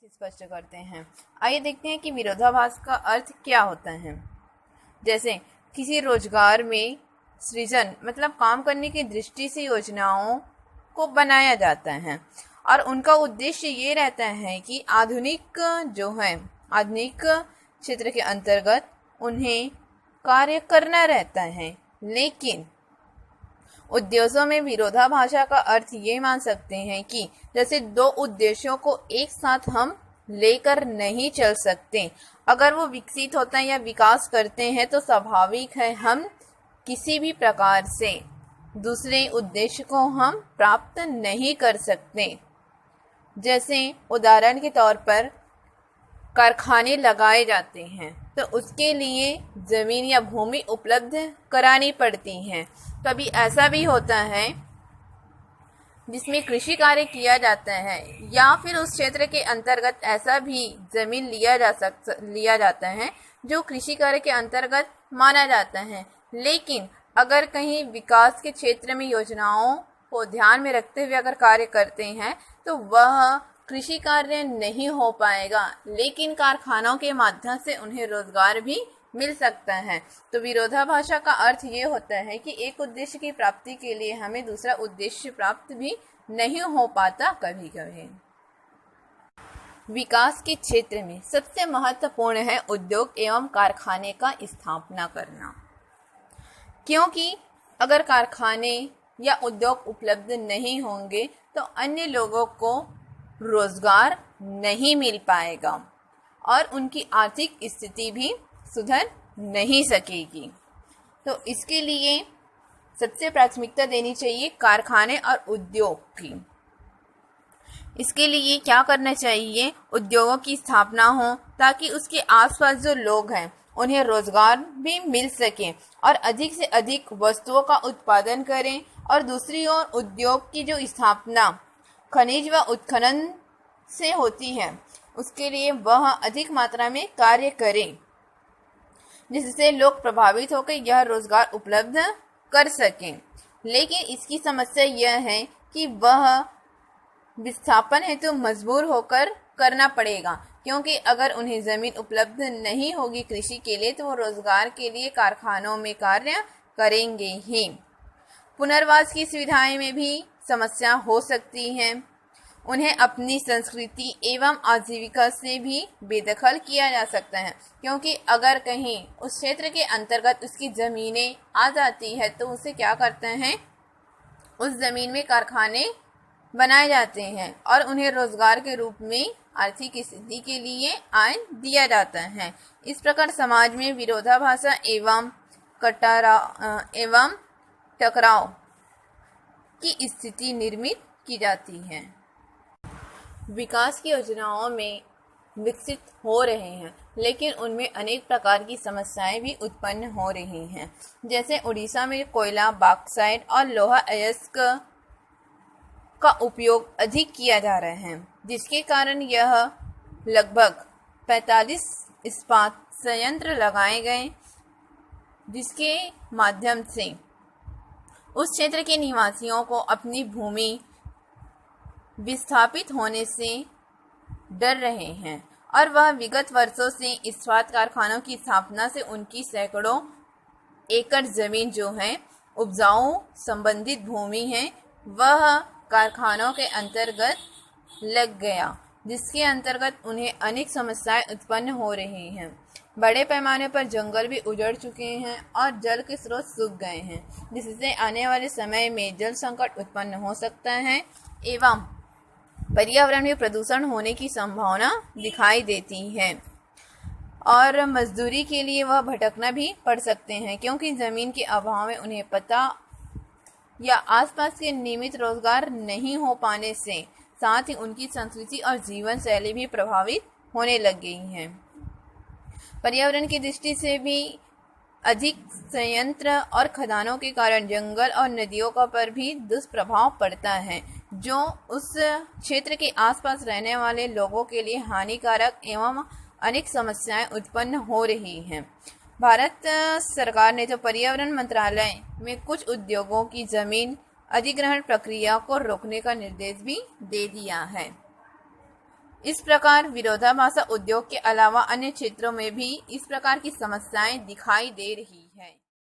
स्पष्ट करते हैं। आइए देखते हैं कि विरोधाभास का अर्थ क्या होता है। जैसे किसी रोजगार में सृजन मतलब काम करने की दृष्टि से योजनाओं को बनाया जाता है और उनका उद्देश्य ये रहता है कि आधुनिक क्षेत्र के अंतर्गत उन्हें कार्य करना रहता है। लेकिन उद्देश्यों में विरोधाभासा का अर्थ ये मान सकते हैं कि जैसे दो उद्देश्यों को एक साथ हम लेकर नहीं चल सकते। अगर वो विकसित होते हैं या विकास करते हैं तो स्वाभाविक है हम किसी भी प्रकार से दूसरे उद्देश्य को हम प्राप्त नहीं कर सकते। जैसे उदाहरण के तौर पर कारखाने लगाए जाते हैं तो उसके लिए जमीन या भूमि उपलब्ध करानी पड़ती है। कभी ऐसा भी होता है जिसमें कृषि कार्य किया जाता है या फिर उस क्षेत्र के अंतर्गत ऐसा भी जमीन लिया जाता है जो कृषि कार्य के अंतर्गत माना जाता है। लेकिन अगर कहीं विकास के क्षेत्र में योजनाओं को ध्यान में रखते हुए अगर कार्य करते हैं तो वह कृषि कार्य नहीं हो पाएगा, लेकिन कारखानों के माध्यम से उन्हें रोजगार भी मिल सकता है। तो विरोधाभासा का अर्थ ये होता है कि एक उद्देश्य की प्राप्ति के लिए हमें दूसरा उद्देश्य प्राप्त भी नहीं हो पाता कभी कभी। विकास के क्षेत्र में सबसे महत्वपूर्ण है उद्योग एवं कारखाने का स्थापना करना, क्योंकि अगर कारखाने या उद्योग उपलब्ध नहीं होंगे तो अन्य लोगों को रोजगार नहीं मिल पाएगा और उनकी आर्थिक स्थिति भी सुधर नहीं सकेगी। तो इसके लिए सबसे प्राथमिकता देनी चाहिए कारखाने और उद्योग की। इसके लिए क्या करना चाहिए, उद्योगों की स्थापना हो ताकि उसके आसपास जो लोग हैं उन्हें रोजगार भी मिल सके और अधिक से अधिक वस्तुओं का उत्पादन करें। और दूसरी ओर उद्योग की जो स्थापना खनिज व उत्खनन से होती है उसके लिए वह अधिक मात्रा में कार्य करें, जिससे लोग प्रभावित होकर यह रोजगार उपलब्ध कर सकें। लेकिन इसकी समस्या यह है कि वह विस्थापन हेतु तो मजबूर होकर करना पड़ेगा, क्योंकि अगर उन्हें जमीन उपलब्ध नहीं होगी कृषि के लिए तो वो रोजगार के लिए कारखानों में कार्य करेंगे ही। पुनर्वास की सुविधाएं में भी समस्या हो सकती है। उन्हें अपनी संस्कृति एवं आजीविका से भी बेदखल किया जा सकता है, क्योंकि अगर कहीं उस क्षेत्र के अंतर्गत उसकी जमीनें आ जाती है तो उसे क्या करते हैं, उस जमीन में कारखाने बनाए जाते हैं और उन्हें रोजगार के रूप में आर्थिक स्थिति के लिए आय दिया जाता है। इस प्रकार समाज में विरोधाभासा एवं टकराव की स्थिति निर्मित की जाती है। विकास की योजनाओं में विकसित हो रहे हैं, लेकिन उनमें अनेक प्रकार की समस्याएं भी उत्पन्न हो रही हैं। जैसे उड़ीसा में कोयला, बॉक्साइट और लोहा अयस्क का उपयोग अधिक किया जा रहा है, जिसके कारण यह लगभग 45 इस्पात संयंत्र लगाए गए, जिसके माध्यम से उस क्षेत्र के निवासियों को अपनी भूमि विस्थापित होने से डर रहे हैं और वह विगत वर्षों से इस्पात कारखानों की स्थापना से उनकी सैकड़ों एकड़ जमीन जो है उपजाऊ संबंधित भूमि है वह कारखानों के अंतर्गत लग गया, जिसके अंतर्गत उन्हें अनेक समस्याएं उत्पन्न हो रही हैं। बड़े पैमाने पर जंगल भी उजड़ चुके हैं और जल के स्रोत सूख गए हैं, जिससे आने वाले समय में जल संकट उत्पन्न हो सकता है एवं पर्यावरण में प्रदूषण होने की संभावना दिखाई देती है। और मजदूरी के लिए वह भटकना भी पड़ सकते हैं, क्योंकि जमीन के अभाव में उन्हें पता या आसपास के नियमित रोजगार नहीं हो पाने से साथ ही उनकी संस्कृति और जीवन शैली भी प्रभावित होने लग गई है। पर्यावरण की दृष्टि से भी अधिक संयंत्र और खदानों के कारण जंगल और नदियों का पर भी दुष्प्रभाव पड़ता है, जो उस क्षेत्र के आसपास रहने वाले लोगों के लिए हानिकारक एवं अनेक समस्याएं उत्पन्न हो रही हैं। भारत सरकार ने तो पर्यावरण मंत्रालय में कुछ उद्योगों की जमीन अधिग्रहण प्रक्रिया को रोकने का निर्देश भी दे दिया है। इस प्रकार विरोधाभासा उद्योग के अलावा अन्य क्षेत्रों में भी इस प्रकार की समस्याएं दिखाई दे रही है।